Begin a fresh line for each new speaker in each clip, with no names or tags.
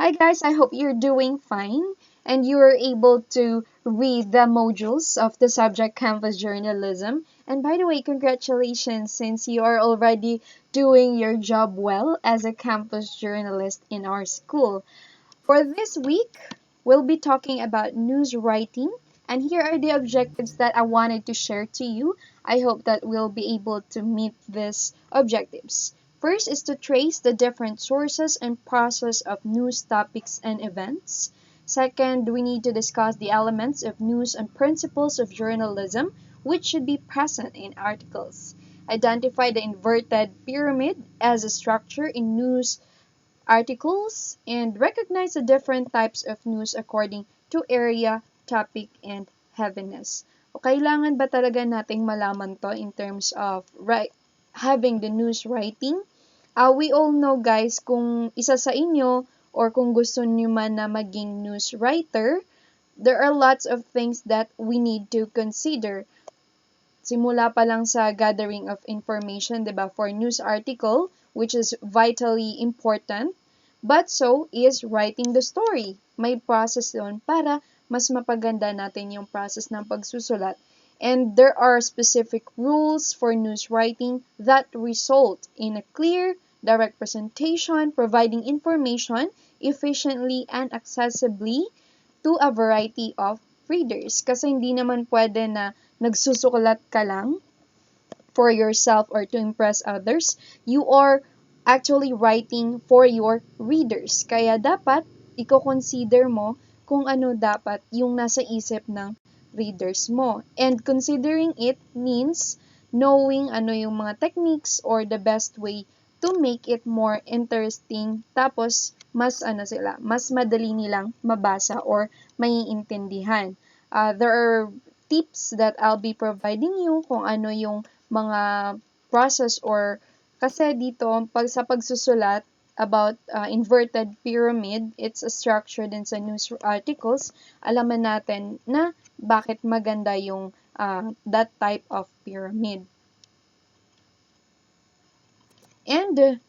Hi guys, I hope you're doing fine and you were able to read the modules of the subject campus journalism. And by the way, congratulations since you are already doing your job well as a campus journalist in our school. For this week, we'll be talking about news writing, and here are the objectives that I wanted to share to you. I hope that we'll be able to meet these objectives. First is to trace the different sources and process of news topics and events. Second, we need to discuss the elements of news and principles of journalism which should be present in articles. Identify the inverted pyramid as a structure in news articles, and recognize the different types of news according to area, topic, and heaviness. O kailangan ba talaga nating malaman to in terms of having the news writing? We all know guys, kung isa sa inyo or kung gusto niyo man na maging news writer, there are lots of things that we need to consider. Simula pa lang sa gathering of information, 'di ba, for news article, which is vitally important, but so is writing the story. May process doon para mas mapaganda natin yung process ng pagsusulat. And there are specific rules for news writing that result in a clear, direct presentation, providing information efficiently and accessibly to a variety of readers. Kasi hindi naman pwede na nagsusulat ka lang for yourself or to impress others. You are actually writing for your readers. Kaya dapat i-consider mo kung ano dapat yung nasa isip ng readers mo. And considering it means knowing ano yung mga techniques or the best way to make it more interesting. Tapos, mas madali nilang mabasa or maiintindihan. There are tips that I'll be providing you kung ano yung mga process or kasi dito sa pagsusulat about inverted pyramid, it's a structure din sa news articles, alaman natin na bakit maganda yung that type of pyramid. And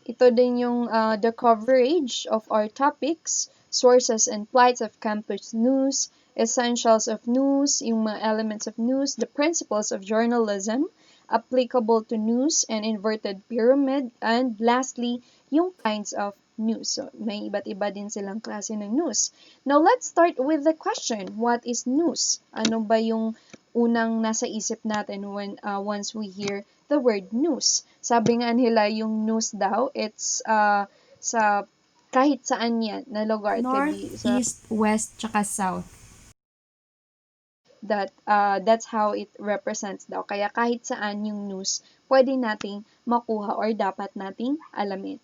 ito din yung the coverage of our topics, sources and plights of campus news, essentials of news, yung mga elements of news, the principles of journalism, applicable to news and inverted pyramid, and lastly, yung kinds of news. So, may iba't iba din silang klase ng news. Now, let's start with the question, what is news? Ano ba yung unang nasa isip natin when once we hear the word news? Sabi nga nila yung news daw, it's sa kahit saan yan na lugar. It could
North,
be sa
East, West, tsaka South.
that's how it represents daw. Kaya kahit saan yung news, pwede nating makuha or dapat nating alamin.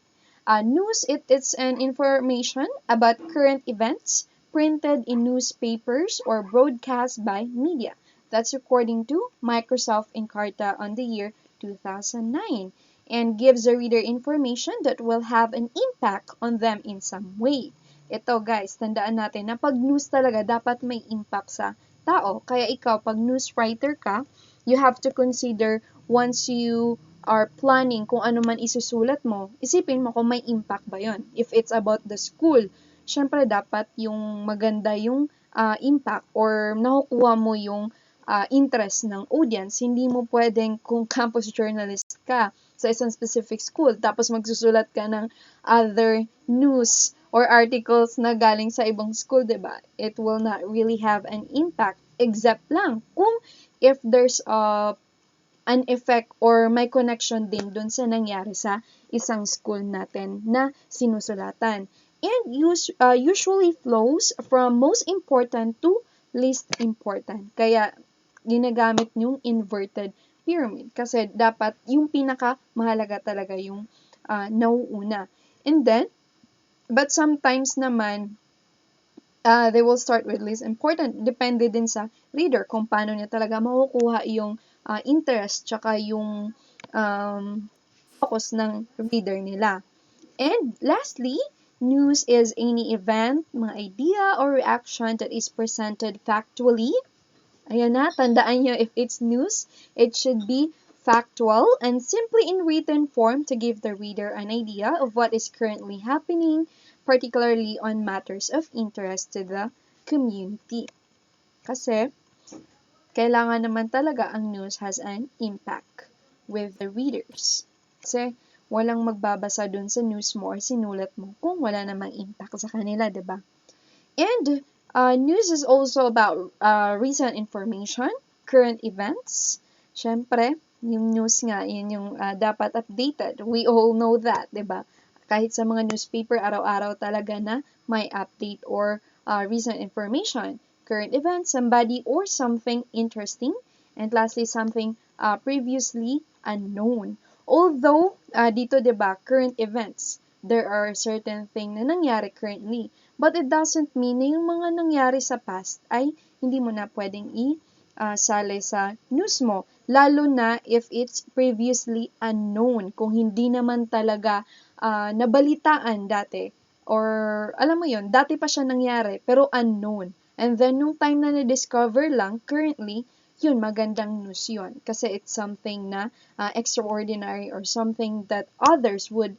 News, it's an information about current events printed in newspapers or broadcast by media. That's according to Microsoft Encarta on the year 2009 and gives the reader information that will have an impact on them in some way. Ito guys, tandaan natin na pag news talaga dapat may impact sa tao. Kaya ikaw, pag news writer ka, you have to consider once you are planning kung ano man isusulat mo, isipin mo kung may impact ba yon. If it's about the school, syempre dapat yung maganda yung impact or nakukuha mo yung interest ng audience. Hindi mo pwedeng kung campus journalist ka sa isang specific school, tapos magsusulat ka ng other news or articles na galing sa ibang school, diba? It will not really have an impact except lang kung if there's an effect or may connection din dun sa nangyari sa isang school natin na sinusulatan. And usually flows from most important to least important. Kaya ginagamit yung inverted pyramid kasi dapat yung pinaka mahalaga talaga yung nauuna. And then, but sometimes naman, they will start with least important. Depende din sa reader kung paano niya talaga makukuha yung interest tsaka yung focus ng reader nila. And lastly, news is any event, mga idea or reaction that is presented factually. Ayan na, tandaan nyo, if it's news, it should be factual and simply in written form to give the reader an idea of what is currently happening, particularly on matters of interest to the community. Kasi, kailangan naman talaga ang news has an impact with the readers. Kasi, walang magbabasa dun sa news mo or sinulat mo kung wala namang impact sa kanila, diba? And news is also about recent information, current events. Siyempre, yung news nga, yun yung dapat updated. We all know that, diba? Kahit sa mga newspaper, araw-araw talaga na may update or recent information. Current events, somebody or something interesting. And lastly, something previously unknown. Although, dito, diba, current events, there are certain things na nangyari currently. But it doesn't mean na yung mga nangyari sa past ay hindi mo na pwedeng isali sa news mo. Lalo na if it's previously unknown. Kung hindi naman talaga nabalitaan dati. Or alam mo yun, dati pa siya nangyari pero unknown. And then nung time na na-discover lang, currently, yun, magandang news yun. Kasi it's something na extraordinary or something that others would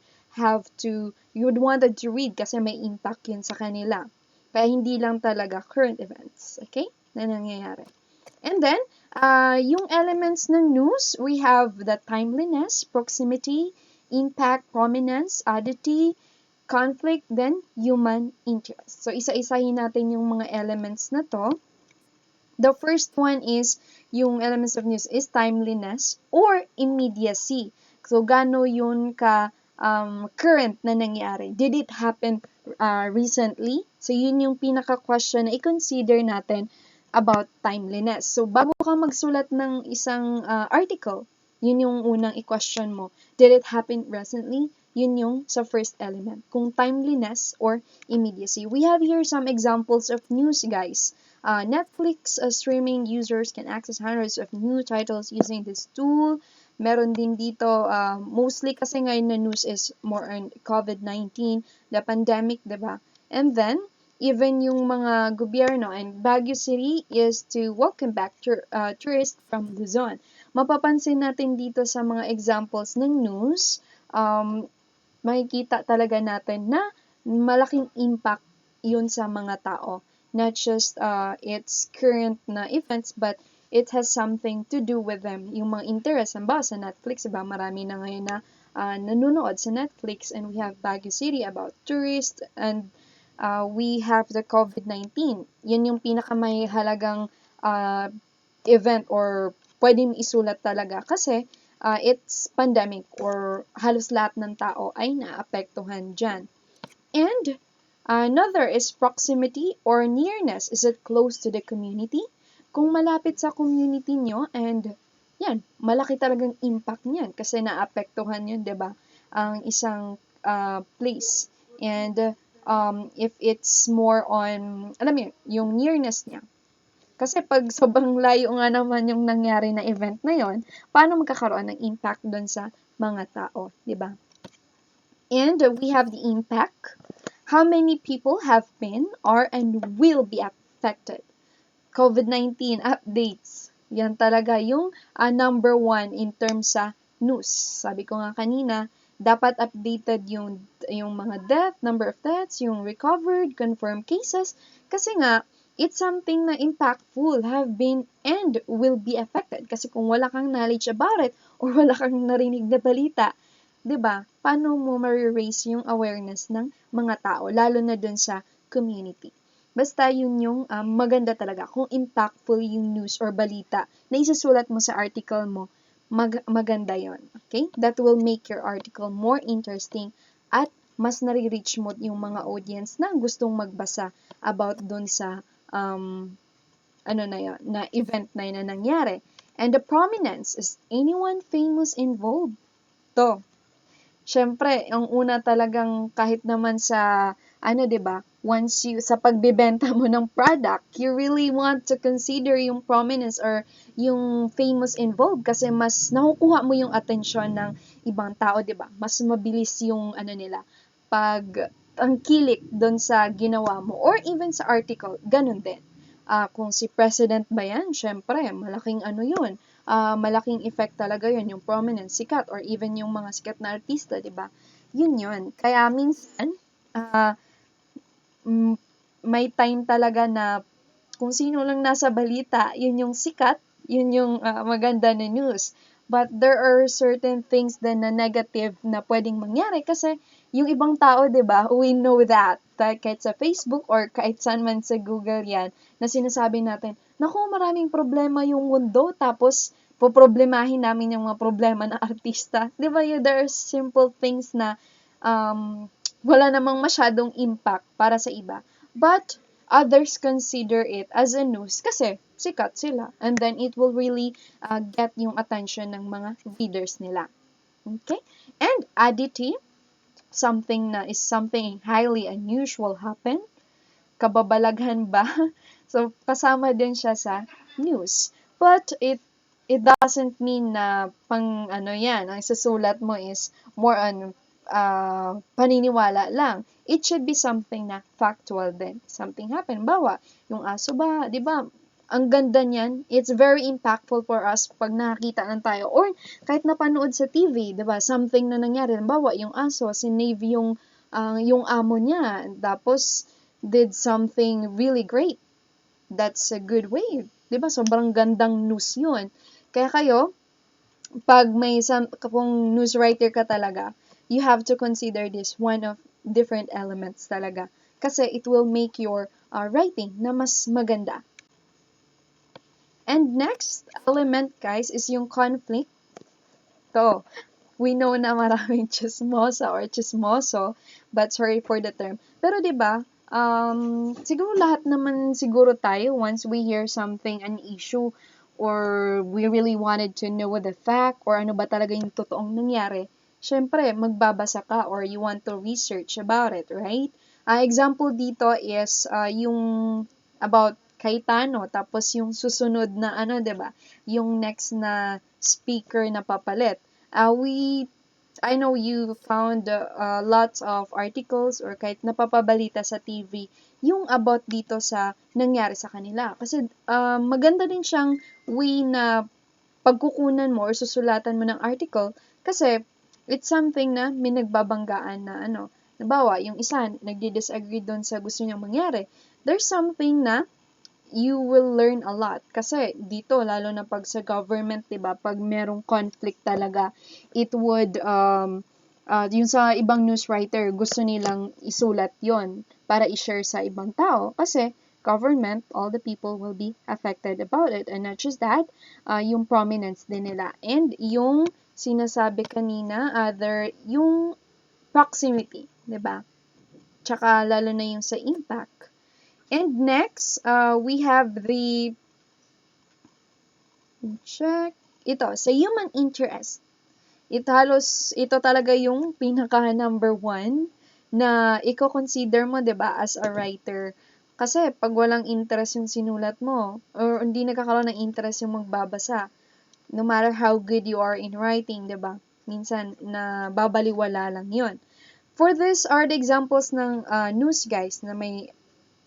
you would wanted to read kasi may impact yun sa kanila. Kaya hindi lang talaga current events, okay, na nangyayari. And then, yung elements ng news, we have the timeliness, proximity, impact, prominence, oddity, conflict, then human interest. So, isa-isahin natin yung mga elements na to. The first one is, yung elements of news is timeliness or immediacy. So, gano yun current na nangyari. Did it happen recently? So, yun yung pinaka-question na i-consider natin about timeliness. So, bago ka magsulat ng isang article, yun yung unang i-question mo. Did it happen recently? Yun yung sa first element. Kung timeliness or immediacy. We have here some examples of news, guys. Netflix streaming users can access hundreds of new titles using this tool. Meron din dito, mostly kasi ngayon na news is more on COVID-19, the pandemic, diba? And then, even yung mga gobyerno and Baguio City is to welcome back tourists from Luzon. Mapapansin natin dito sa mga examples ng news, makikita talaga natin na malaking impact yun sa mga tao. Not just its current na events, but it has something to do with them. Yung mga interest, ba sa Netflix, diba? Marami na ngayon na nanonood sa Netflix, and we have Baguio City about tourists, and we have the COVID-19. Yun yung pinakamahalagang event or pwedeng isulat talaga kasi it's pandemic or halos lahat ng tao ay naapektuhan dyan. And another is proximity or nearness. Is it close to the community? Kung malapit sa community nyo, and yan, malaki talagang impact niyan kasi naapektuhan yun, diba? Ang isang place. And if it's more on, alam mo yung nearness niya. Kasi pag sobrang layo nga naman yung nangyari na event na yon, paano magkakaroon ng impact doon sa mga tao, diba? And we have the impact. How many people have been, are, and will be affected? COVID-19 updates. Yan talaga yung number one in terms sa news. Sabi ko nga kanina, dapat updated yung mga number of deaths, yung recovered, confirmed cases. Kasi nga, it's something na impactful, have been, and will be affected. Kasi kung wala kang knowledge about it, or wala kang narinig na balita, diba, paano mo ma-raise yung awareness ng mga tao, lalo na dun sa community. Basta yun yung maganda talaga. Kung impactful yung news or balita na isusulat mo sa article mo, maganda yon. Okay? That will make your article more interesting at mas nare-reach mo yung mga audience na gustong magbasa about dun sa na event na yun na nangyari. And the prominence, is anyone famous involved? To. Siyempre, ang una talagang kahit naman sa, diba, once sa pagbebenta mo ng product, you really want to consider yung prominence or yung famous involved kasi mas nakukuha mo yung atensyon ng ibang tao, diba? Mas mabilis yung, nila, ang kilik doon sa ginawa mo or even sa article, ganun din. Kung si president ba yan, syempre, malaking yun. Malaking effect talaga yun, yung prominence, sikat, or even yung mga sikat na artista, diba? Yun. Kaya minsan, mm, may time talaga na kung sino lang nasa balita, yun yung sikat, yun yung maganda na news. But there are certain things din na negative na pwedeng mangyari kasi yung ibang tao, 'di ba? We know that. Kahit sa Facebook or kahit saan man sa Google 'yan, na sinasabi natin, naku, maraming problema yung mundo, tapos poproblemahin namin yung mga problema ng artista. 'Di ba? There are simple things na wala namang masyadong impact para sa iba. But others consider it as a news kasi sikat sila. And then it will really get yung attention ng mga readers nila. Okay? And oddity, something highly unusual happen. Kababalaghan ba? So, kasama din siya sa news. But it doesn't mean na pang ano yan, ang isusulat mo is more on paniniwala lang. It should be something na factual din. Something happened. Bawa, yung aso ba, di ba, ang ganda niyan, it's very impactful for us pag nakakita ng tayo. Or kahit napanood sa TV, di ba, something na nangyari. Bawa, yung aso, sinave yung amo niya. Tapos, did something really great. That's a good way. Diba? Sobrang gandang news yun. Kaya kayo, pag kung news writer ka talaga, you have to consider this one of different elements talaga. Kasi it will make your writing na mas maganda. And next element, guys, is yung conflict. To, we know na maraming chismosa or chismoso, but sorry for the term. Pero 'di ba, siguro lahat naman siguro tayo once we hear something, an issue, or we really wanted to know the fact or ano ba talaga yung totoong nangyari, syempre magbabasa ka or you want to research about it, right? Example dito is yung about kay Tano, tapos yung susunod na ano, 'di ba? Yung next na speaker na papalit. I know you found lots of articles or kahit napapabalita sa TV yung about dito sa nangyari sa kanila. Kasi maganda din siyang way na pagkukunan mo or susulatan mo ng article kasi it's something na may nagbabanggaan na ano. Nabawa, yung isa nagdi-disagree doon sa gusto niyang mangyari. There's something na you will learn a lot. Kasi dito, lalo na pag sa government, 'di ba, pag merong conflict talaga, it would, yung sa ibang news writer, gusto nilang isulat yon para i-share sa ibang tao. Kasi government, all the people will be affected about it. And not just that, yung prominence din nila. And yung sinasabi kanina, yung proximity, 'di ba? Tsaka lalo na yung sa impact. And next, we have ito, sa human interest. Ito talaga yung pinaka number one na i-consider mo, 'di ba, as a writer. Kasi pag walang interest yung sinulat mo, or hindi nagkakaroon ng interest yung magbabasa, no matter how good you are in writing, 'di ba? Minsan na babaliwala lang 'yon. For this are the examples ng news, guys, na may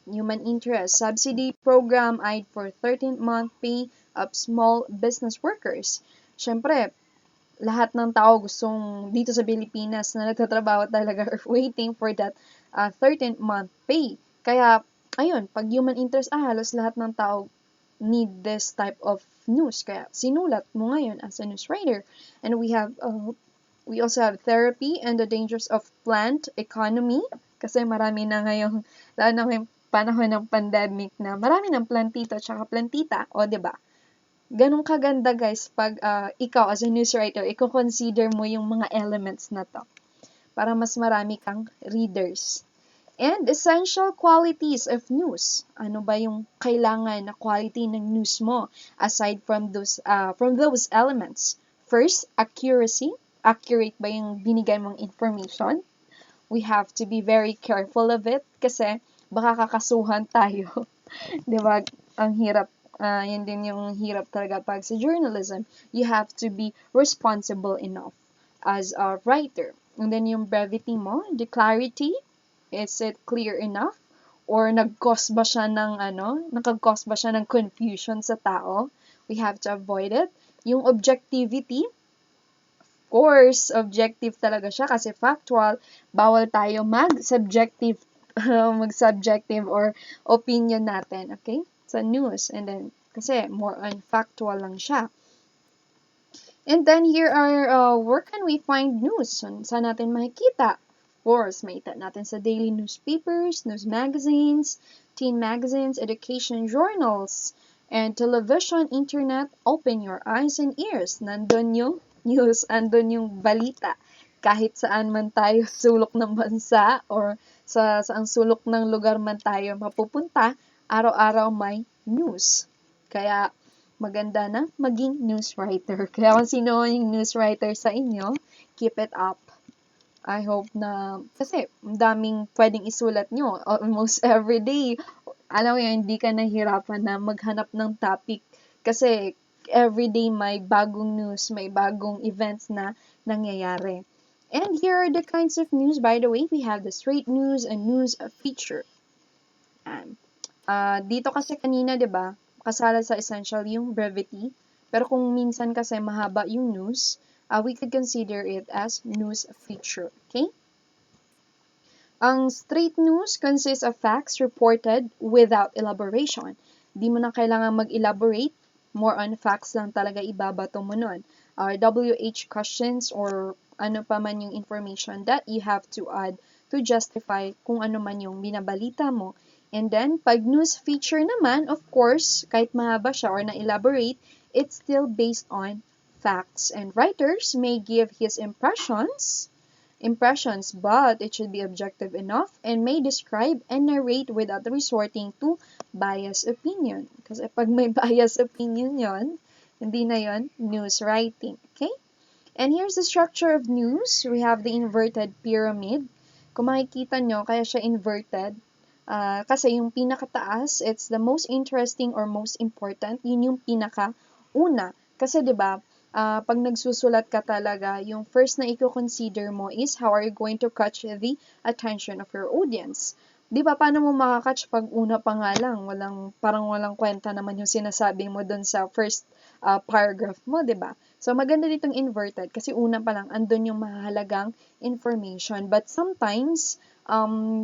human interest. Subsidy program eyed for 13th-month pay of small business workers. Siyempre, lahat ng tao gustong dito sa Pilipinas na nagtatrabaho talaga are waiting for that 13th-month pay. Kaya, ayun, pag human interest, halos lahat ng tao need this type of news. Kaya, sinulat mo ngayon as a news writer. And we also have therapy and the dangers of plant economy. Kasi marami na ngayong, lalo na ngayong panahon ng pandemic na marami ng plantito at plantita, o 'di ba? Ganun kaganda, guys, pag ikaw as a news writer, i-consider mo yung mga elements na to para mas marami kang readers. And essential qualities of news. Ano ba yung kailangan na quality ng news mo aside from those elements? First, accuracy. Accurate ba yung binigay mong information? We have to be very careful of it kasi baka kakasuhan tayo. 'Di ba? Ang hirap, yan din yung hirap talaga pag sa journalism. You have to be responsible enough as a writer. And then yung brevity mo, the clarity, is it clear enough? Or nag-cause ba siya ng nakag-cause ba siya ng confusion sa tao? We have to avoid it. Yung objectivity, course, objective talaga siya kasi factual, bawal tayo mag-subjective mag-subjective or opinion natin, okay? Sa news. And then, kasi more on factual lang siya. And then here are, where can we find news? Saan natin makikita? Of course, makita natin sa daily newspapers, news magazines, teen magazines, education journals, and television, internet. Open your eyes and ears. Nandun yung news, andun yung balita. Kahit saan man tayo sulok ng bansa or sa saang sulok ng lugar man tayo mapupunta, araw-araw may news. Kaya maganda na maging news writer. Kaya kung sino yung news writer sa inyo, keep it up. I hope na, kasi daming pwedeng isulat nyo almost every day. Alam mo yun, hindi ka nahirapan na maghanap ng topic kasi everyday may bagong news, may bagong events na nangyayari. And here are the kinds of news. By the way, we have the straight news and news feature. Dito kasi kanina, 'di ba? Kasala sa essential yung brevity. Pero kung minsan kasi mahaba yung news, we could consider it as news feature. Okay? Ang straight news consists of facts reported without elaboration. Di mo na kailangan mag-elaborate. More on facts lang talaga ibabato mo nun. WH questions or ano pa man yung information that you have to add to justify kung ano man yung binabalita mo. And then, pag news feature naman, of course, kahit mahaba siya or na-elaborate, it's still based on facts. And writers may give his impressions, but it should be objective enough and may describe and narrate without resorting to biased opinion. Kasi pag may biased opinion yon, hindi na yon news writing. Okay? And here's the structure of news. We have the inverted pyramid. Kung makikita nyo, kaya siya inverted. Kasi yung pinakataas, it's the most interesting or most important. Yun yung pinaka-una. Kasi 'di ba, pag nagsusulat ka talaga, yung first na i-consider mo is how are you going to catch the attention of your audience. 'Di ba, paano mo makakatch pag una pa nga lang, parang walang kwenta naman yung sinasabi mo dun sa first paragraph mo, 'di ba? So maganda ditong inverted kasi una pa lang andun yung mahalagang information. But sometimes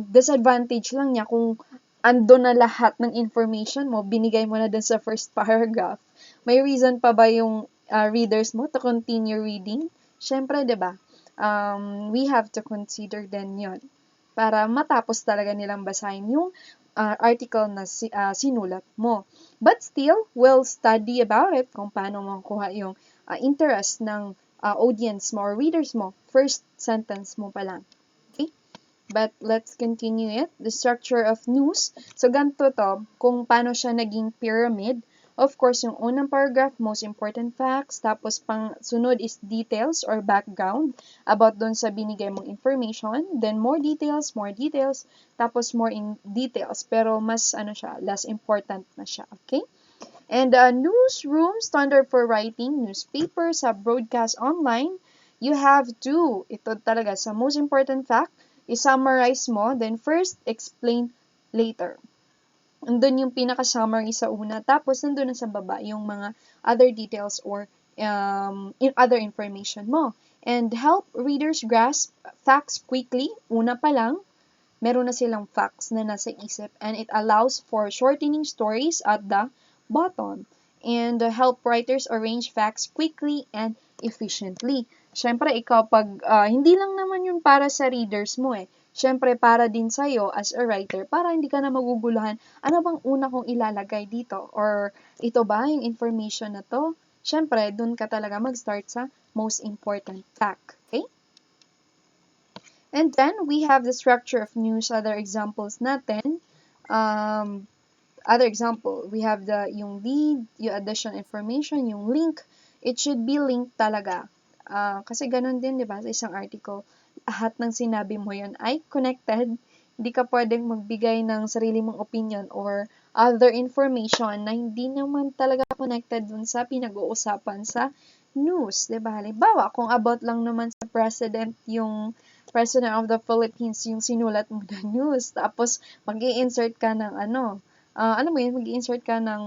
disadvantage lang niya kung ando na lahat ng information mo, binigay mo na dun sa first paragraph. May reason pa ba yung readers mo to continue reading? Syempre, 'di ba? We have to consider din 'yon para matapos talaga nilang basahin yung article na sinulat mo. But still, we'll study about it kung paano makuha yung interest ng audience mo or readers mo. First sentence mo pa lang. But let's continue it. The structure of news. So, ganito to, kung paano siya naging pyramid. Of course, yung unang paragraph, most important facts. Tapos, pang sunod is details or background about dun sa binigay mong information. Then, more details. Tapos, more in details. Pero, mas, less important na siya. Okay? And, newsroom, standard for writing, newspapers, broadcast online. You have to, ito talaga, sa most important fact, i-summarize mo, then first, explain later. Andun yung pinaka-summary sa una, tapos nandun na sa baba yung mga other details or other information mo. And help readers grasp facts quickly. Una pa lang, meron na silang facts na nasa isip, and it allows for shortening stories at the bottom. And help writers arrange facts quickly and efficiently. Siyempre, ikaw pag, hindi lang naman yun para sa readers mo eh. Siyempre, para din sa'yo as a writer, para hindi ka na maguguluhan, ano bang una kong ilalagay dito? Or, ito ba yung information na to? Siyempre, dun ka talaga mag-start sa most important fact. Okay? And then, we have the structure of news, other examples natin. Other example, we have yung lead, yung additional information, yung link. It should be linked talaga. Kasi ganun din, di ba, sa isang article, lahat ng sinabi mo yun ay connected. Hindi ka pwedeng magbigay ng sarili mong opinion or other information na hindi naman talaga connected dun sa pinag-uusapan sa news, di ba? Halimbawa, kung about lang naman sa yung President of the Philippines, yung sinulat mo na news, tapos mag-i-insert ka ng mag-i-insert ka ng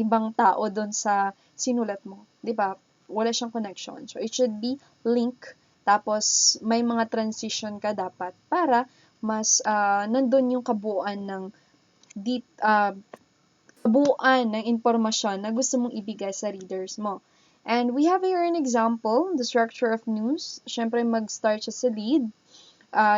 ibang tao dun sa sinulat mo, di ba? Wala siyang connection. So, it should be link. Tapos, may mga transition ka dapat para mas nandun yung kabuuan ng impormasyon na gusto mong ibigay sa readers mo. And we have here an example, the structure of news. Syempre, mag-start siya sa lead.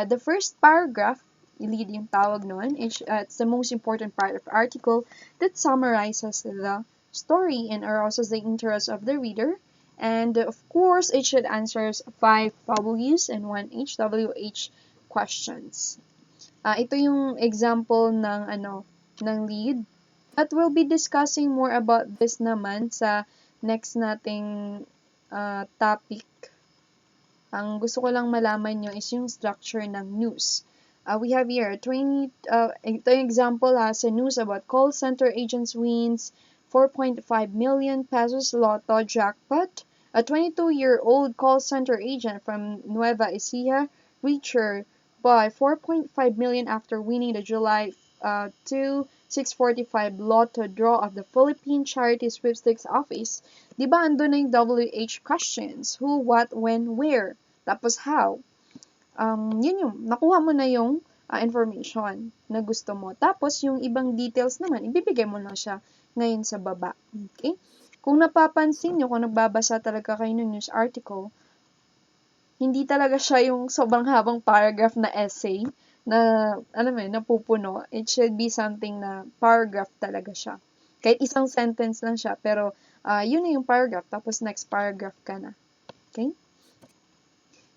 The first paragraph, lead yung tawag nun, it's the most important part of the article that summarizes the story and arouses the interest of the reader. And of course, it should answer 5 W's and 1 HWH questions. Ito yung example ng lead. But we'll be discussing more about this naman sa next nating topic. Ang gusto ko lang malaman nyo is yung structure ng news. We have here ito yung example sa news about call center agents wins 4.5 million pesos lotto jackpot. A 22-year-old call center agent from Nueva Ecija reached her by 4.5 million after winning the July 645 lotto draw of the Philippine Charity Sweepstakes Office. Diba andun na yung WH questions? Who, what, when, where? Tapos how? Yun yung, nakuha mo na yung information na gusto mo. Tapos yung ibang details naman, ibibigay mo na siya ngayon sa baba. Okay? Kung napapansin nyo, kung nagbabasa talaga kayo ng news article, hindi talaga siya yung sobrang habang paragraph na essay na, alam mo yun, napupuno. It should be something na paragraph talaga siya. Kahit isang sentence lang siya, pero yun na yung paragraph, tapos next paragraph ka na. Okay?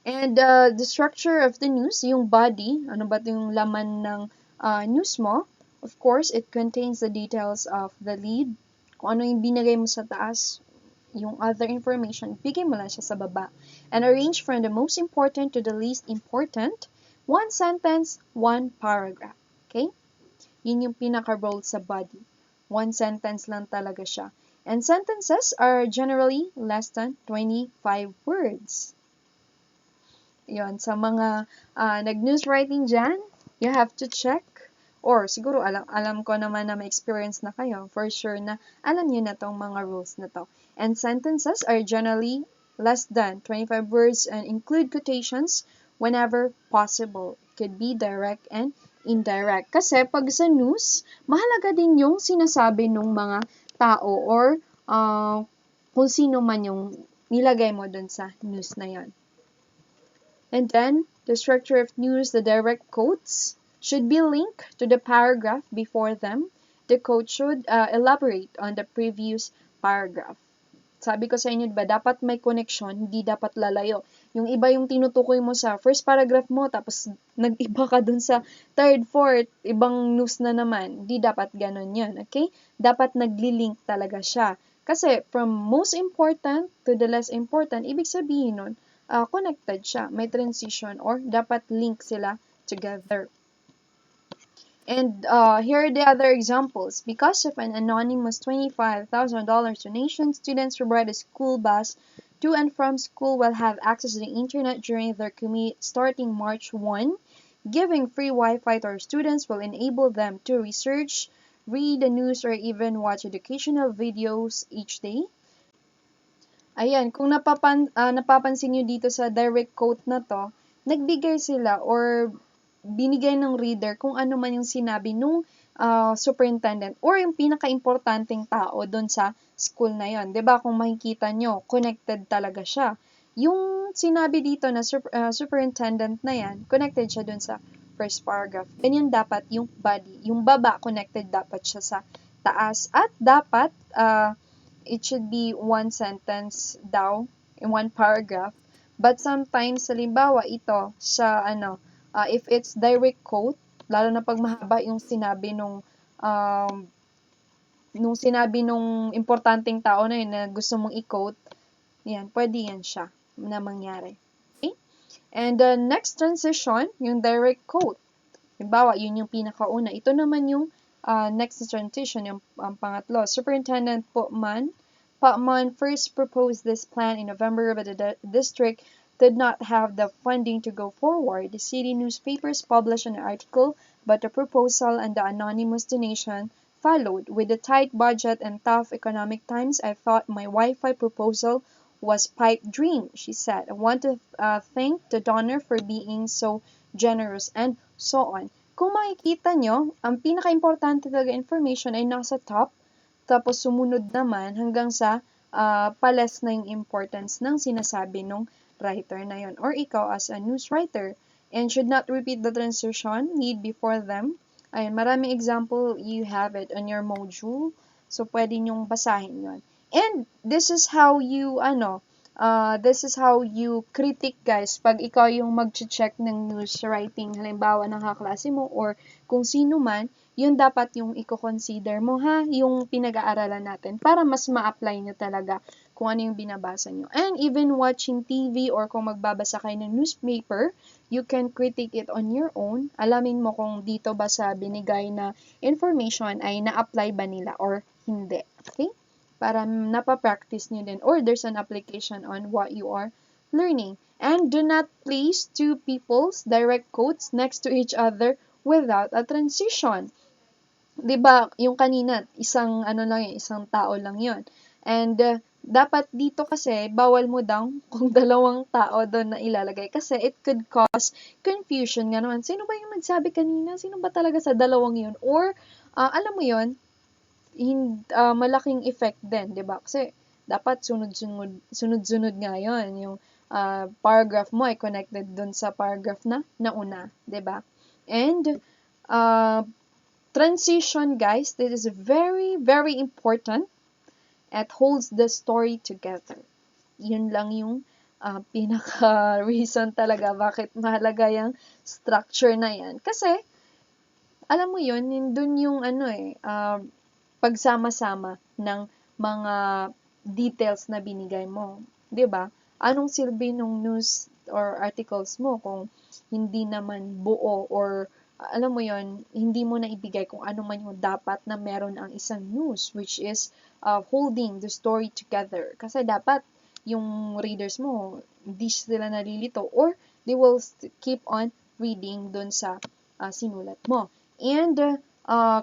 And the structure of the news, yung body, ano ba yung laman ng news mo? Of course, it contains the details of the lead, kung ano yung binigay mo sa taas, yung other information, bigay mo lang siya sa baba. And arrange from the most important to the least important, one sentence, one paragraph. Okay? Yun yung pinaka-role sa body. One sentence lang talaga siya. And sentences are generally less than 25 words. Yun, sa mga nag-news writing dyan, you have to check. Or siguro alam ko naman na may experience na kayo. For sure na alam niyo na tong mga rules na to. And sentences are generally less than 25 words and include quotations whenever possible. It could be direct and indirect. Kasi pag sa news, mahalaga din yung sinasabi ng mga tao or kung sino man yung nilagay mo dun sa news na yon. And then, the structure of news, the direct quotes should be linked to the paragraph before them. The quote should elaborate on the previous paragraph. Sabi ko sa inyo, diba, dapat may connection, hindi dapat lalayo. Yung iba yung tinutukoy mo sa first paragraph mo, tapos nag-iba ka dun sa third, fourth, ibang news na naman. Hindi dapat ganun yun, okay? Dapat nagli-link talaga siya. Kasi from most important to the less important, ibig sabihin nun, connected siya. May transition or dapat link sila together. And here are the other examples. Because of an anonymous $25,000 donation, students who ride a school bus to and from school will have access to the internet during their commute starting March 1. Giving free Wi-Fi to our students will enable them to research, read the news, or even watch educational videos each day. Ayan, kung napapansin nyo dito sa direct quote na to, nagbigay sila or binigay ng reader kung ano man yung sinabi nung superintendent or yung pinaka-importanting tao doon sa school na yon. 'Di ba? Kung makikita nyo, connected talaga siya. Yung sinabi dito na superintendent na yan, connected siya doon sa first paragraph. Ganyan dapat yung body. Yung baba, connected dapat siya sa taas. At dapat, it should be one sentence daw, in one paragraph. But sometimes, halimbawa, ito, sa if it's direct quote, lalo na pag mahaba yung sinabi nung importanteng tao na yun na gusto mong i-quote, yan, pwede yan siya na mangyari. Okay? And the next transition, yung direct quote. Halimbawa, yun yung pinakauna. Ito naman yung next transition, yung pangatlo. Superintendent Putman first proposed this plan in November, but the district did not have the funding to go forward. The city newspapers published an article, but the proposal and the anonymous donation followed. With the tight budget and tough economic times, I thought my Wi-Fi proposal was pipe dream, she said. I want to thank the donor for being so generous and so on. Kung makikita nyo, ang pinaka-importante talaga information ay nasa top, tapos sumunod naman hanggang sa pales na yung importance ng sinasabi ng writer na yon or ikaw as a news writer. And should not repeat the transition, lead before them. Ayun, maraming example, you have it on your module. So, pwede nyong basahin yon. And this is how you, this is how you critic, guys, pag ikaw yung mag-check ng news writing, halimbawa ng kaklase mo or kung sino man, yun dapat yung i-consider mo, ha, yung pinag-aaralan natin para mas ma-apply nyo talaga kung ano yung binabasa nyo. And even watching TV or kung magbabasa kayo ng newspaper, you can critique it on your own. Alamin mo kung dito ba sa binigay na information ay na-apply ba nila or hindi. Okay? Para napapractice nyo din or there's an application on what you are learning. And do not place two people's direct quotes next to each other without a transition. 'Di ba, yung kanina, isang isang tao lang 'yon. And dapat dito kasi bawal mo daw kung dalawang tao doon na ilalagay kasi it could cause confusion nga naman. Sino ba yung nagsabi kanina? Sino ba talaga sa dalawang 'yon? Or alam mo 'yon, malaking effect din, 'di ba? Kasi dapat sunod-sunod nga 'yon, yung paragraph mo ay connected dun sa paragraph na nauna, 'di ba? And transition, guys, this is very, very important. It holds the story together. Yun lang yung pinaka-reason talaga bakit mahalaga yung structure na yan. Kasi, alam mo yun, dun yung pagsama-sama ng mga details na binigay mo. 'Di ba? Anong silbi ng news or articles mo kung hindi naman buo or alam mo yon, hindi mo na ibigay kung ano man yung dapat na meron ang isang news, which is holding the story together. Kasi dapat yung readers mo, hindi sila nalilito or they will keep on reading dun sa sinulat mo. And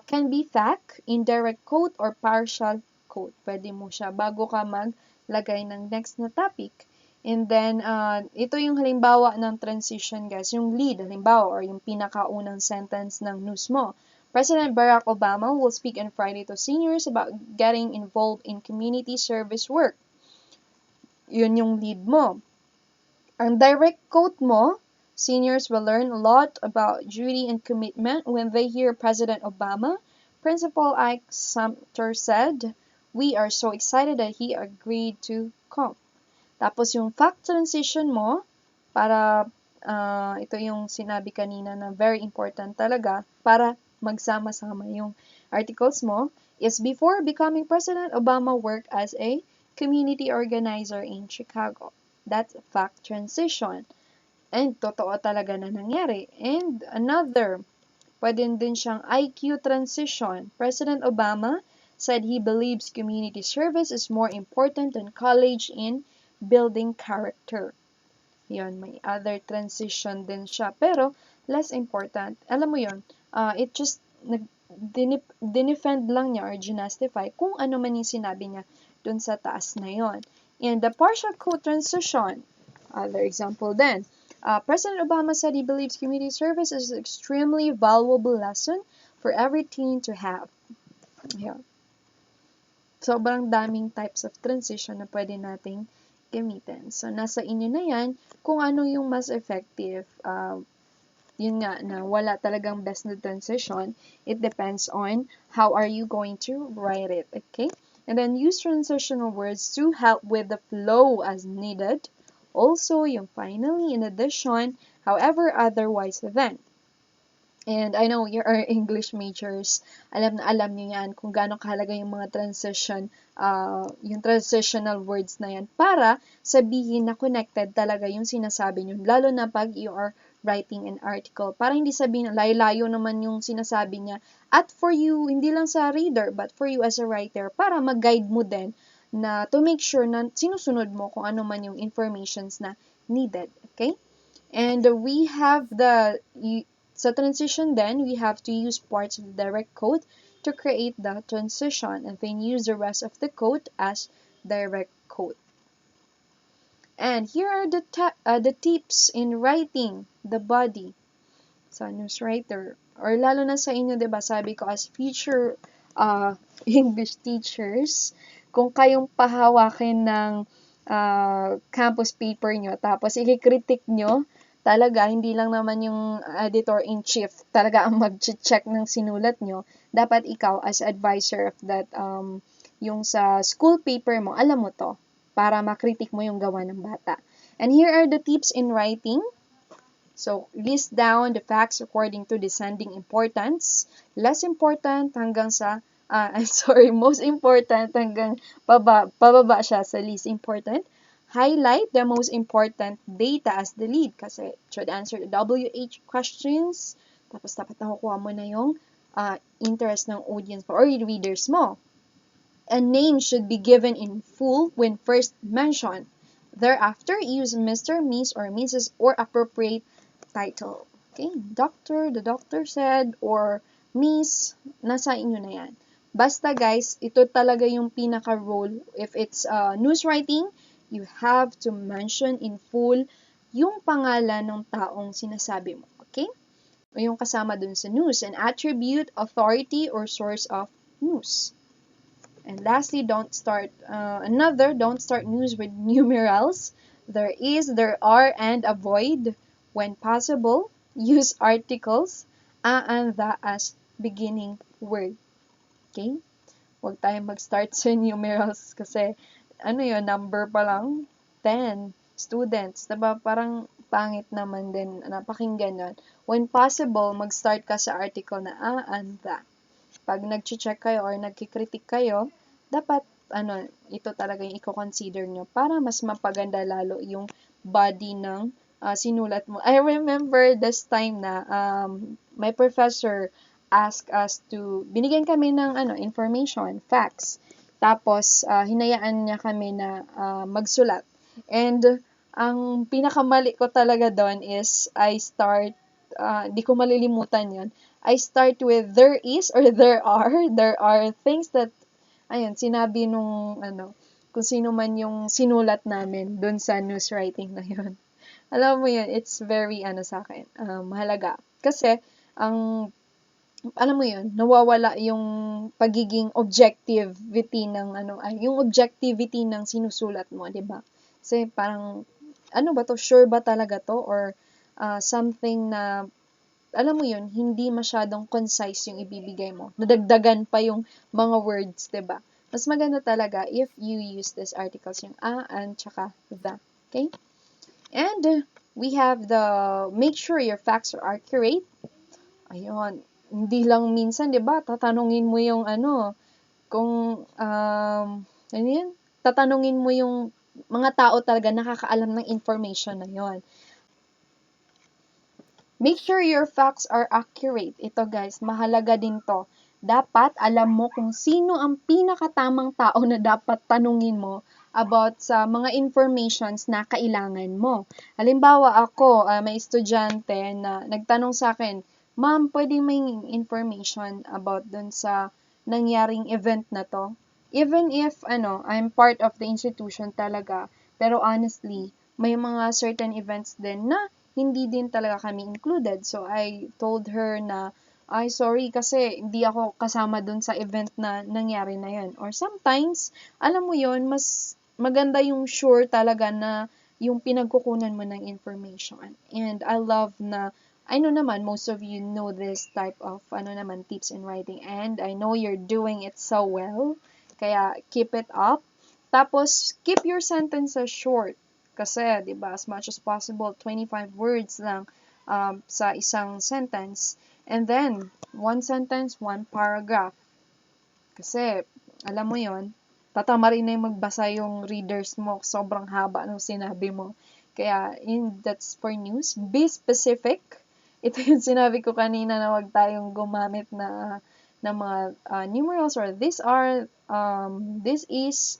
can be fact, indirect quote, or partial quote. Pwede mo siya bago ka maglagay ng next na topic. And then, ito yung halimbawa ng transition, guys. Yung lead, halimbawa, or yung pinakaunang sentence ng news mo. President Barack Obama will speak on Friday to seniors about getting involved in community service work. Yun yung lead mo. Ang direct quote mo, seniors will learn a lot about duty and commitment when they hear President Obama. Principal Ike Sumter said, "We are so excited that he agreed to come." Tapos yung fact transition mo, para ito yung sinabi kanina na very important talaga para magsama-sama yung articles mo, is before becoming President, Obama worked as a community organizer in Chicago. That's fact transition. And totoo talaga na nangyari. And another, pwede din siyang IQ transition. President Obama said he believes community service is more important than college in building character. Yun, may other transition din siya. Pero, less important. Alam mo yun, it just dinefend lang niya or ginastify kung ano man yung sinabi niya dun sa taas na yon. And the partial quote transition, other example then. President Obama said he believes community service is an extremely valuable lesson for every teen to have. Yeah. Sobrang daming types of transition na pwede nating gamitin. So, nasa inyo na yan kung ano yung mas effective. Yun nga, na wala talagang best na transition. It depends on how are you going to write it. Okay? And then, use transitional words to help with the flow as needed. Also, yung finally, in addition, however, otherwise then. And I know you are English majors. Alam na alam niyo yan kung gaano kahalaga yung mga transition, yung transitional words na yan para sabihin na connected talaga yung sinasabi niyo. Lalo na pag you are writing an article. Para hindi sabihin na layo-layo naman yung sinasabi niya. At for you, hindi lang sa reader, but for you as a writer, para mag-guide mo din na to make sure na sinusunod mo kung ano man yung informations na needed. Okay? And we have sa transition then, we have to use parts of the direct quote to create the transition and then use the rest of the quote as direct quote. And here are the tips in writing the body. sa news writer. Or lalo na sa inyo, 'di ba? Sabi ko as future English teachers, kung kayong pahawakin ng campus paper nyo, tapos i-critic nyo, talaga, hindi lang naman yung editor-in-chief talaga ang mag-check ng sinulat nyo. Dapat ikaw, as advisor of that, yung sa school paper mo, alam mo to, para makritik mo yung gawa ng bata. And here are the tips in writing. So, list down the facts according to descending importance. Less important hanggang sa, most important hanggang pababa siya sa least important. Highlight the most important data as the lead kasi should answer the WH questions. Tapos dapat nakukuha mo na yung interest ng audience mo or readers mo. A name should be given in full when first mentioned. Thereafter, use Mr., Miss, or Mrs. or appropriate title. Okay? Doctor, the doctor said, or Miss, nasa inyo na yan. Basta guys, ito talaga yung pinaka-role. If it's news writing, you have to mention in full yung pangalan ng taong sinasabi mo. Okay? O yung kasama dun sa news. And attribute, authority, or source of news. And lastly, don't start news with numerals. There is, there are, and avoid. When possible, use articles, and the as beginning word. Okay? Huwag tayong mag-start sa numerals kasi, number pa lang, 10 students. Diba? Parang pangit naman din, napakinggan yun. When possible, mag-start ka sa article na and the. Pag nag-check kayo or nagkikritik kayo, dapat, ito talaga yung i-consider nyo para mas mapaganda lalo yung body ng sinulat mo. I remember this time na my professor asked us to, binigyan kami ng information, facts. Tapos, hinayaan niya kami na magsulat. And, ang pinakamali ko talaga doon is, di ko malilimutan yun. I start with there is or there are things that, sinabi nung, kung sino man yung sinulat namin dun sa news writing na yun. Alam mo yun, it's very, sa akin, mahalaga. Kasi, alam mo yun, nawawala yung pagiging objectivity ng, yung objectivity ng sinusulat mo, di ba? Kasi parang, sure ba talaga to? Or, something na, alam mo yun, hindi masyadong concise yung ibibigay mo. Nadagdagan pa yung mga words, 'di ba? Mas maganda talaga if you use these articles, yung and, tsaka the. Okay? And we have the, make sure your facts are accurate. Ayun. Hindi lang minsan, 'di ba? Tatanungin mo yung kung, tatanungin mo yung mga tao talaga nakakaalam ng information na yon. Make sure your facts are accurate. Ito guys, mahalaga din to. Dapat alam mo kung sino ang pinakatamang tao na dapat tanungin mo about sa mga informations na kailangan mo. Halimbawa ako, may estudyante na nagtanong sa akin, Ma'am, pwede may information about dun sa nangyaring event na to? Even if, I'm part of the institution talaga, pero honestly, may mga certain events din na hindi din talaga kami included. So, I told her na, ay, sorry kasi hindi ako kasama dun sa event na nangyari na yun. Or sometimes, alam mo yun, mas maganda yung sure talaga na yung pinagkukunan mo ng information. And I love na, I know naman, most of you know this type of, tips in writing. And I know you're doing it so well. Kaya, keep it up. Tapos, keep your sentences short. Kasi, di ba, as much as possible, 25 words lang sa isang sentence. And then, one sentence, one paragraph. Kasi, alam mo yon, tatama rin na yung magbasa yung readers mo. Sobrang haba ng sinabi mo. Kaya, that's for news. Be specific. Ito yung sinabi ko kanina na wag tayong gumamit na mga numerals or this is,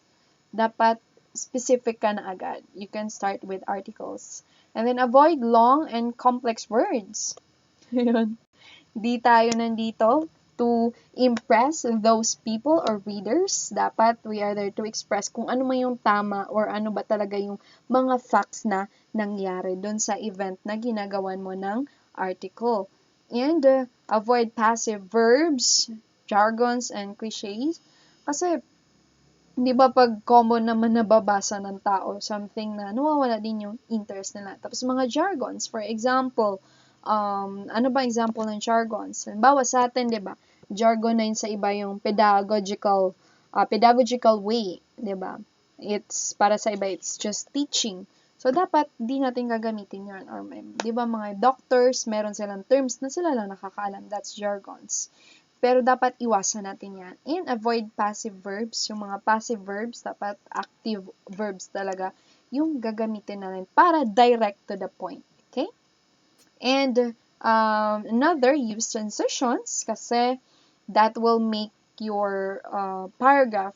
dapat specific ka na agad. You can start with articles. And then avoid long and complex words. Yun. Di tayo nandito to impress those people or readers. Dapat we are there to express kung ano man yung tama or ano ba talaga yung mga facts na nangyari doon sa event na ginagawan mo ng article. And avoid passive verbs, jargons, and cliches. Kasi, di ba pag common naman nababasa ng tao, something na nawawala din yung interest nila. Tapos mga jargons, for example, ano ba example ng jargons? Halimbawa sa atin, di ba? Jargon na yun sa iba yung pedagogical way, di ba? It's, para sa iba, it's just teaching. So, dapat di natin gagamitin yun. Or, di ba mga doctors, meron silang terms na sila lang nakakaalam. That's jargons. Pero dapat iwasan natin yan. And avoid passive verbs. Yung mga passive verbs, dapat active verbs talaga yung gagamitin natin para direct to the point. Okay? And another, use transitions kasi that will make your paragraph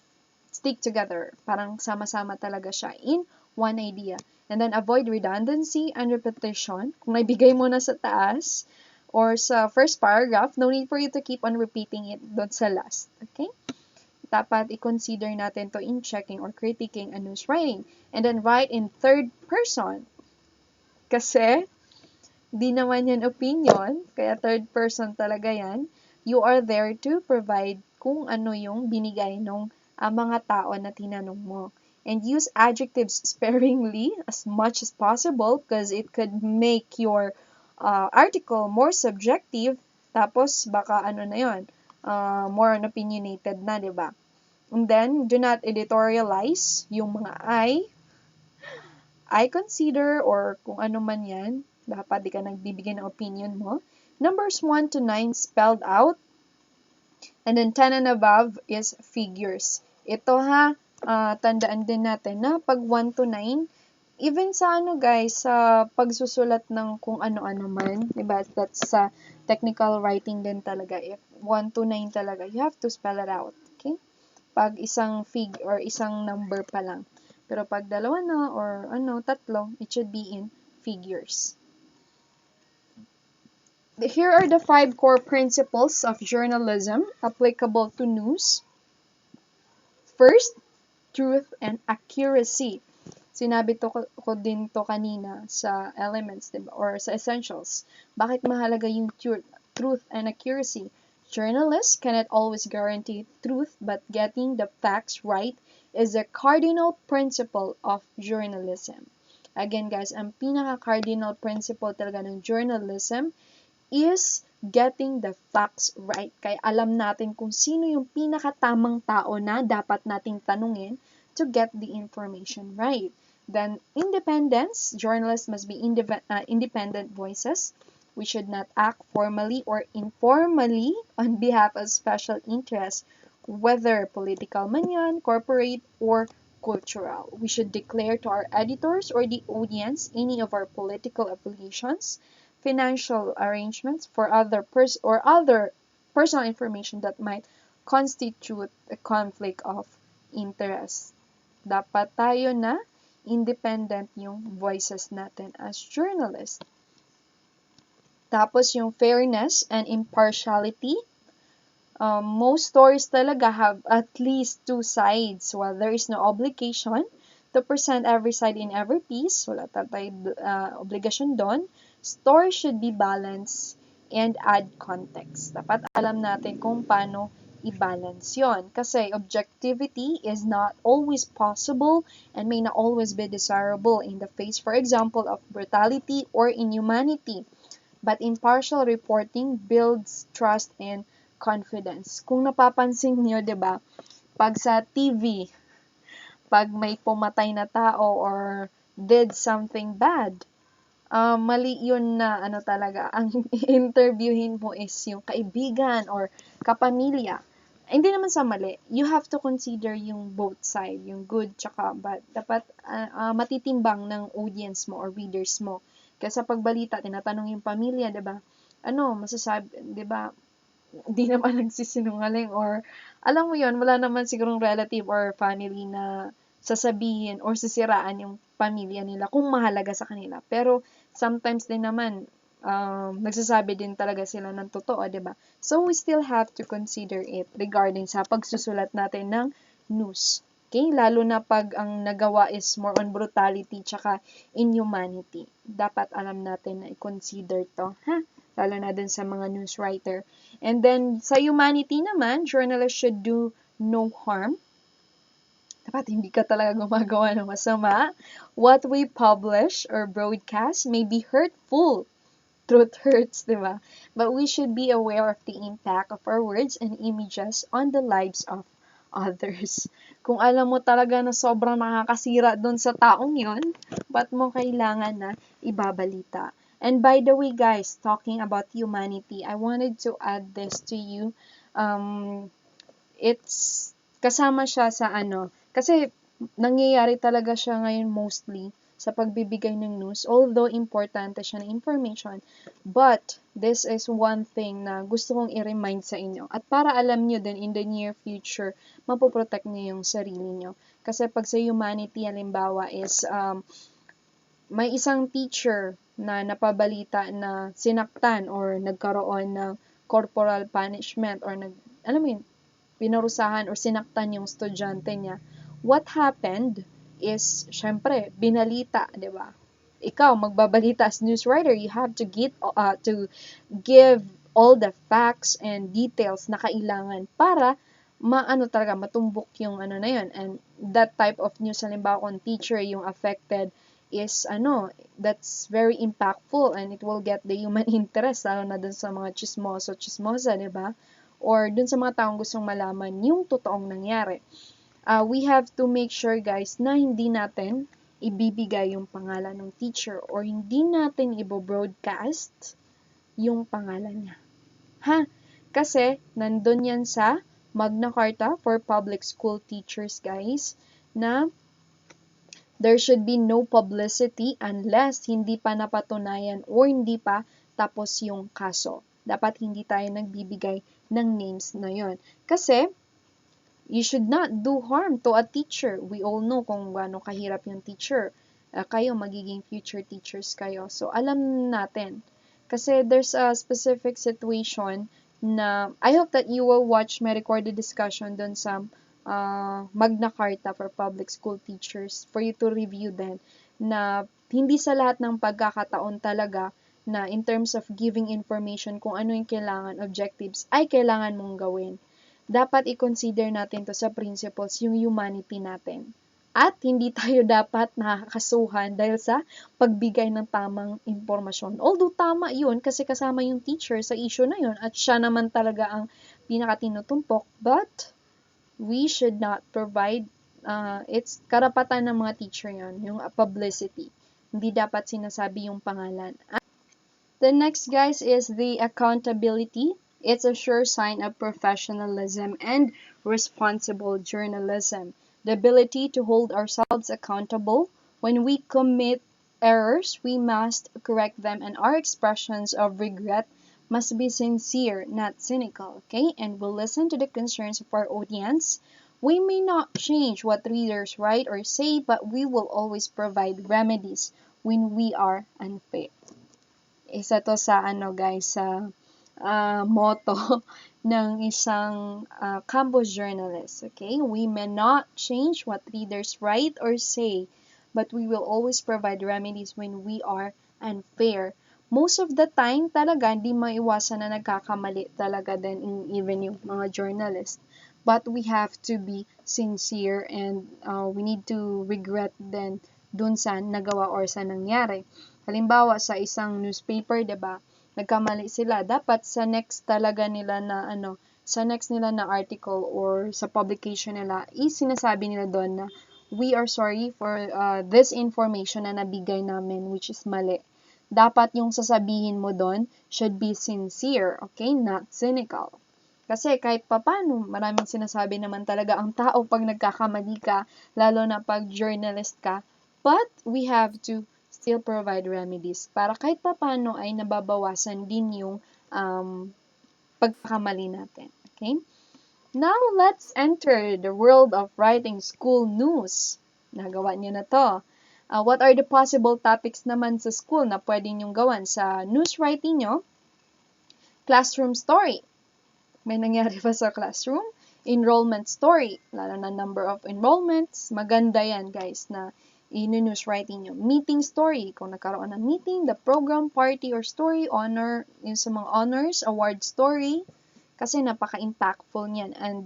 stick together. Parang sama-sama talaga siya in one idea. And then avoid redundancy and repetition. Kung naibigay mo na sa taas, or sa first paragraph, no need for you to keep on repeating it doon sa last. Okay? Dapat i-consider natin to in checking or critiquing a news writing. And then write in third person. Kasi, di naman yan opinion, kaya third person talaga yan. You are there to provide kung ano yung binigay ng mga tao na tinanong mo. And use adjectives sparingly as much as possible because it could make your article more subjective, tapos baka ano na yun, more on opinionated na, di ba? And then, do not editorialize yung mga I consider, or kung ano man yan, dapat di ka nagbibigay ng opinion mo. Numbers 1 to 9 spelled out, and then 10 and above is figures. Ito tandaan din natin na pag 1 to 9, even sa guys, sa pagsusulat ng kung ano-ano man, diba? That's sa technical writing din talaga. If 1 to 9 talaga, you have to spell it out. Okay? Pag isang or isang number pa lang. Pero pag dalawa na or tatlo, it should be in figures. Here are the 5 core principles of journalism applicable to news. First, truth and accuracy. Sinabi ko din to kanina sa elements, diba? Or sa essentials. Bakit mahalaga yung truth and accuracy? Journalists cannot always guarantee truth, but getting the facts right is a cardinal principle of journalism. Again guys, ang pinaka-cardinal principle talaga ng journalism is getting the facts right. Kaya alam natin kung sino yung pinakatamang tao na dapat nating tanungin to get the information right. Then, independence. Journalists must be independent voices. We should not act formally or informally on behalf of special interests, whether political man yan, corporate, or cultural. We should declare to our editors or the audience any of our political affiliations, financial arrangements, for other personal information that might constitute a conflict of interest. Dapat tayo na independent yung voices natin as journalists. Tapos yung fairness and impartiality. Most stories talaga have at least 2 sides. While there is no obligation to present every side in every piece, wala tayong obligasyon doon, stories should be balanced and add context. Dapat alam natin kung paano i-balance yon. Kasi objectivity is not always possible and may not always be desirable in the face, for example, of brutality or inhumanity. But impartial reporting builds trust and confidence. Kung napapansin niyo, 'di ba? Pag sa TV, pag may pumatay na tao or did something bad, mali yun na talaga. Ang interviewin mo is yung kaibigan or kapamilya. Hindi naman sa mali. You have to consider yung both side, yung good tsaka bad. Dapat matitimbang ng audience mo or readers mo. Kasi sa pagbalita, tinatanong yung pamilya, 'di ba? Ano masasabi, 'di ba? Hindi naman nagsisinungaling or alam mo yon, wala naman sigurong relative or family na sasabihin or sisiraan yung pamilya nila kung mahalaga sa kanila. Pero sometimes din naman nagsasabi din talaga sila ng totoo, 'di ba? So we still have to consider it regarding sa pagsusulat natin ng news. Okay? Lalo na pag ang nagawa is more on brutality tsaka inhumanity. Dapat alam natin na i-consider to, ha? lalo na din sa mga news writer. And then, sa humanity naman, journalists should do no harm. Dapat hindi ka talaga gumagawa ng masama. What we publish or broadcast may be hurtful. Truth hurts, di ba? But we should be aware of the impact of our words and images on the lives of others. Kung alam mo talaga na sobrang nakakasira doon sa taong yon, ba't mo kailangan na ibabalita? And by the way, guys, talking about humanity, I wanted to add this to you. It's kasama siya sa kasi nangyayari talaga siya ngayon mostly sa pagbibigay ng news, although importante siya na information, but this is one thing na gusto kong i-remind sa inyo. At para alam nyo din in the near future, mapoprotect nyo yung sarili nyo. Kasi pag sa humanity, halimbawa is, may isang teacher na napabalita na sinaktan or nagkaroon ng corporal punishment or alam mo yun, pinarusahan or sinaktan yung estudyante niya. What happened is, syempre, binalita, di ba? Ikaw, magbabalita as news writer, you have to give all the facts and details na kailangan para talaga matumbok yung na yun. And that type of news, halimbawa kung teacher yung affected is that's very impactful and it will get the human interest, lalo na dun sa mga chismosa, di ba? Or dun sa mga taong gustong malaman yung totoong nangyari. We have to make sure, guys, na hindi natin ibibigay yung pangalan ng teacher or hindi natin i-broadcast yung pangalan niya. Kasi nandun yan sa Magna Carta for Public School Teachers, guys, na there should be no publicity unless hindi pa napatunayan or hindi pa tapos yung kaso. Dapat hindi tayo nagbibigay ng names na yon. Kasi, you should not do harm to a teacher. We all know kung gaano kahirap yung teacher. Kayo, magiging future teachers kayo. So, alam natin. Kasi there's a specific situation na, I hope that you will watch my recorded discussion dun sa Magna Carta for Public School Teachers for you to review then, na hindi sa lahat ng pagkakataon talaga na in terms of giving information kung ano yung kailangan, objectives, ay kailangan mong gawin. Dapat i-consider natin to sa principles, yung humanity natin. At hindi tayo dapat nakakasuhan dahil sa pagbigay ng tamang impormasyon. Although tama yun kasi kasama yung teacher sa issue na yun at siya naman talaga ang pinakatinutumpok, but we should not provide, it's karapatan ng mga teacher yun, yung publicity. Hindi dapat sinasabi yung pangalan. The next, guys, is the accountability. It's a sure sign of professionalism and responsible journalism. The ability to hold ourselves accountable. When we commit errors, we must correct them, and our expressions of regret must be sincere, not cynical, okay? And we'll listen to the concerns of our audience. We may not change what readers write or say, but we will always provide remedies when we are unfair. Isa to sa guys, sa motto ng isang campus journalist, okay? We may not change what readers write or say, but we will always provide remedies when we are unfair. Most of the time talaga, hindi maiwasan na nagkakamali talaga din even yung mga journalist. But we have to be sincere and we need to regret then dun sa nagawa or sa nangyari. Halimbawa, sa isang newspaper, diba, nagkamali sila. Dapat sa next talaga nila na sa next nila na article or sa publication nila, sinasabi nila doon na we are sorry for this information na nabigay namin which is mali. Dapat yung sasabihin mo doon should be sincere, okay? Not cynical. Kasi kahit papano, maraming sinasabi naman talaga ang tao pag nagkakamali ka, lalo na pag journalist ka. But we have to still provide remedies para kahit papano ay nababawasan din yung pagkakamali natin. Okay? Now, let's enter the world of writing school news. Nagawa niyo na to. What are the possible topics naman sa school na pwede niyong gawan sa news writing nyo? Classroom story. May nangyari pa sa classroom? Enrollment story. Lalo na number of enrollments. Maganda yan, guys, na i-news writing nyo. Meeting story, kung nagkaroon ng meeting, the program, party, or story, honor, yung sa mga honors, award story, kasi napaka-impactful niyan, and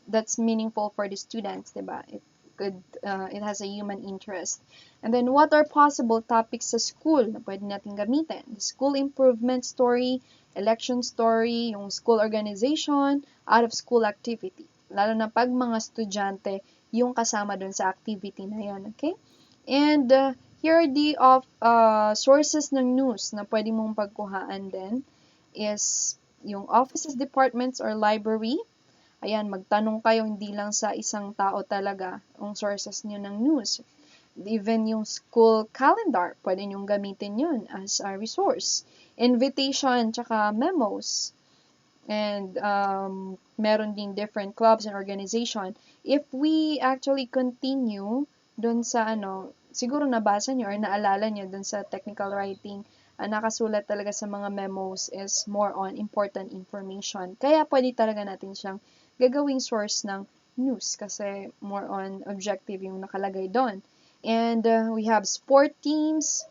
that's meaningful for the students, diba? It has a human interest. And then, what are possible topics sa school na pwede natin gamitin? The school improvement story, election story, yung school organization, out-of-school activity. Lalo na pag mga estudyante yung kasama dun sa activity na yun, okay? And here are the sources ng news na pwede mong pagkuhaan din is yung offices, departments, or library. Ayan, magtanong kayo hindi lang sa isang tao talaga ang sources nyo ng news. Even yung school calendar, pwede nyong gamitin yun as a resource. Invitation, tsaka memos. And meron ding different clubs and organization. If we actually continue dun sa siguro nabasa nyo or naalala nyo dun sa technical writing, nakasulat talaga sa mga memos is more on important information. Kaya pwede talaga natin siyang gagawing source ng news kasi more on objective yung nakalagay doon. And we have sports teams,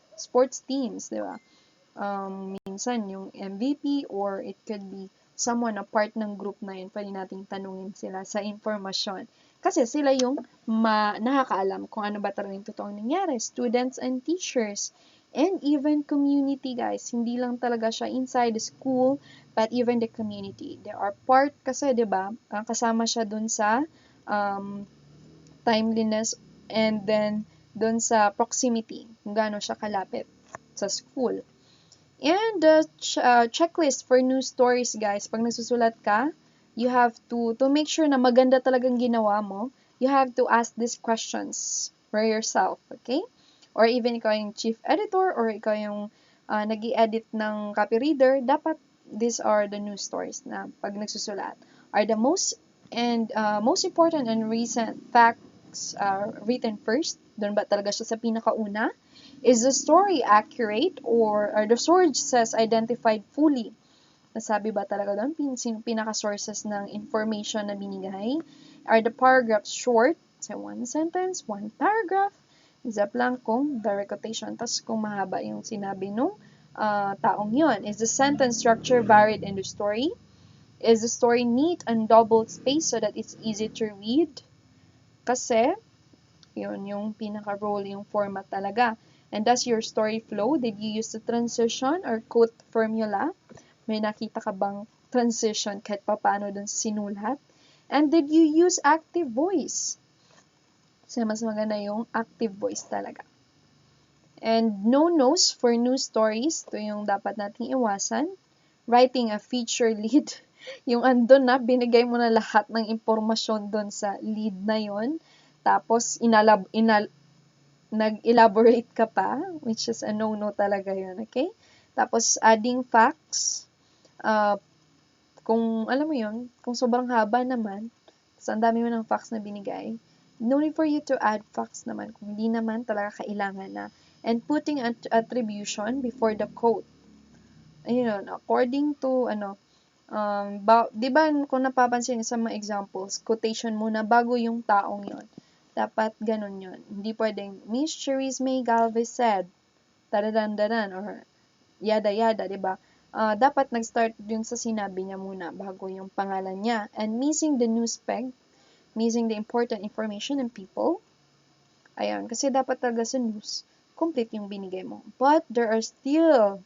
di ba? Minsan yung MVP or it could be someone a part ng group na yun, pwede nating tanungin sila sa informasyon. Kasi sila yung nakakaalam kung ano ba talaga yung totoong nangyari. Students and teachers. And even community, guys. Hindi lang talaga siya inside the school, but even the community. They are part kasi, di ba, kasama siya dun sa timeliness and then dun sa proximity, kung gaano siya kalapit sa school. And the checklist for news stories, guys. Pag nagsusulat ka, you have to make sure na maganda talagang ginawa mo, you have to ask these questions for yourself, okay? Or even ikaw yung chief editor or ikaw yung nag-i-edit ng copy reader, dapat these are the news stories na pag nagsusulat. Are the most important and recent facts written first? Doon ba talaga siya sa pinakauna? Is the story accurate or are the sources identified fully? Nasabi ba talaga doon sino pinaka-sources ng information na binigay? Are the paragraphs short? So, one sentence, one paragraph. Example lang kung direct quotation. Tapos kung mahaba yung sinabi nung taong yon. Is the sentence structure varied in the story? Is the story neat and double spaced so that it's easy to read? Kasi, yun yung pinaka-role, yung format talaga. And does your story flow? Did you use the transition or quote formula? May nakita ka bang transition kahit paano dun sa sinulat? And did you use active voice? Kasi mas maganda yung active voice talaga. And no-nos for news stories. Ito yung dapat nating iwasan. Writing a feature lead. Yung andun na, binigay mo na lahat ng impormasyon doon sa lead na yon. Tapos, nag-elaborate ka pa, which is a no-no talaga yun, okay? Tapos, adding facts. Kung, alam mo yun, kung sobrang haba naman, ang dami mo ng facts na binigay, no need for you to add facts naman kung hindi naman talaga kailangan na. And putting attribution before the quote. Ayun, according to, di ba kung napapansin sa mga examples, quotation muna bago yung taong yon. Dapat ganun yun. Hindi pwedeng, Miss Cherise May Galvez said, tadadan-dadan, or yada-yada, di ba? Dapat nag-start yun sa sinabi niya muna bago yung pangalan niya. And missing the news peg, missing the important information and people. Ayan, kasi dapat talaga sa news, complete yung binigay mo. But there are still,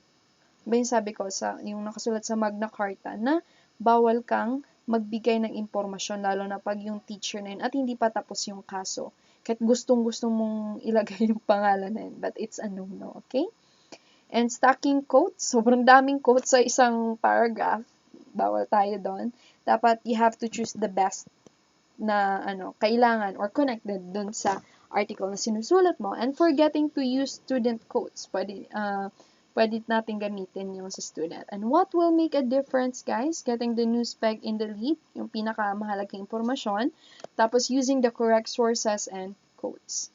ba yung sabi ko, yung nakasulat sa Magna Carta, na bawal kang magbigay ng impormasyon, lalo na pag yung teacher na yun, at hindi pa tapos yung kaso. Kahit gustong-gusto mong ilagay yung pangalan na yun, but it's a no-no, okay? And stacking quotes, sobrang daming quotes sa isang paragraph, bawal tayo doon. Dapat you have to choose the best na kailangan or connected dun sa article na sinusulat mo. And forgetting to use student quotes, pwede natin gamitin yung sa student. And what will make a difference, guys? Getting the news peg in the lead, yung pinakamahalagang informasyon. Tapos using the correct sources and quotes.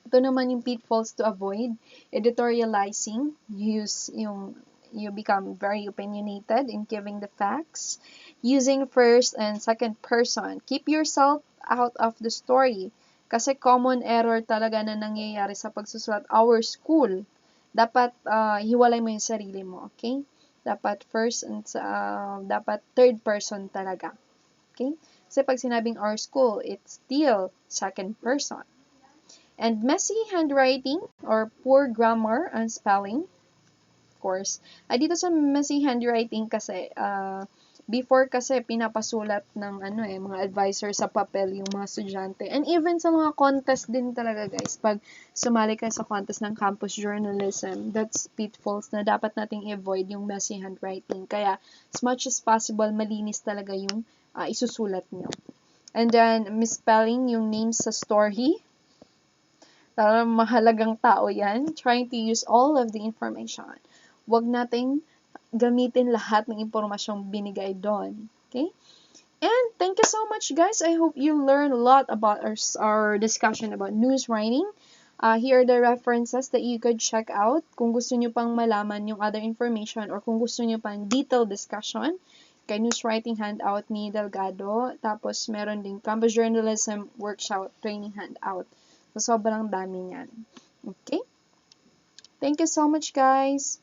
Ito naman yung pitfalls to avoid. Editorializing, you become very opinionated in giving the facts. Using first and second person. Keep yourself out of the story. Kasi common error talaga na nangyayari sa pagsusulat. Our school, dapat hiwalay mo yung sarili mo, okay? Dapat first and dapat third person talaga. Okay? Kasi pag sinabing our school, it's still second person. And messy handwriting or poor grammar and spelling, of course. Dito sa messy handwriting kasi, before kasi pinapasulat ng mga advisor sa papel yung mga estudyante. And even sa mga contest din talaga guys, pag sumali ka sa contest ng campus journalism, that's pitfalls na dapat nating avoid yung messy handwriting. Kaya as much as possible, malinis talaga yung isusulat nyo. And then, misspelling yung names sa story. Talagang mahalagang tao yan. Trying to use all of the information. Huwag nating gamitin lahat ng impormasyong binigay doon. Okay? And thank you so much, guys. I hope you learned a lot about our discussion about news writing. Here are the references that you could check out kung gusto nyo pang malaman yung other information or kung gusto nyo pang detailed discussion. Kay news writing handout ni Delgado. Tapos meron din campus journalism workshop training handout. So, sobrang dami niyan. Okay? Thank you so much, guys.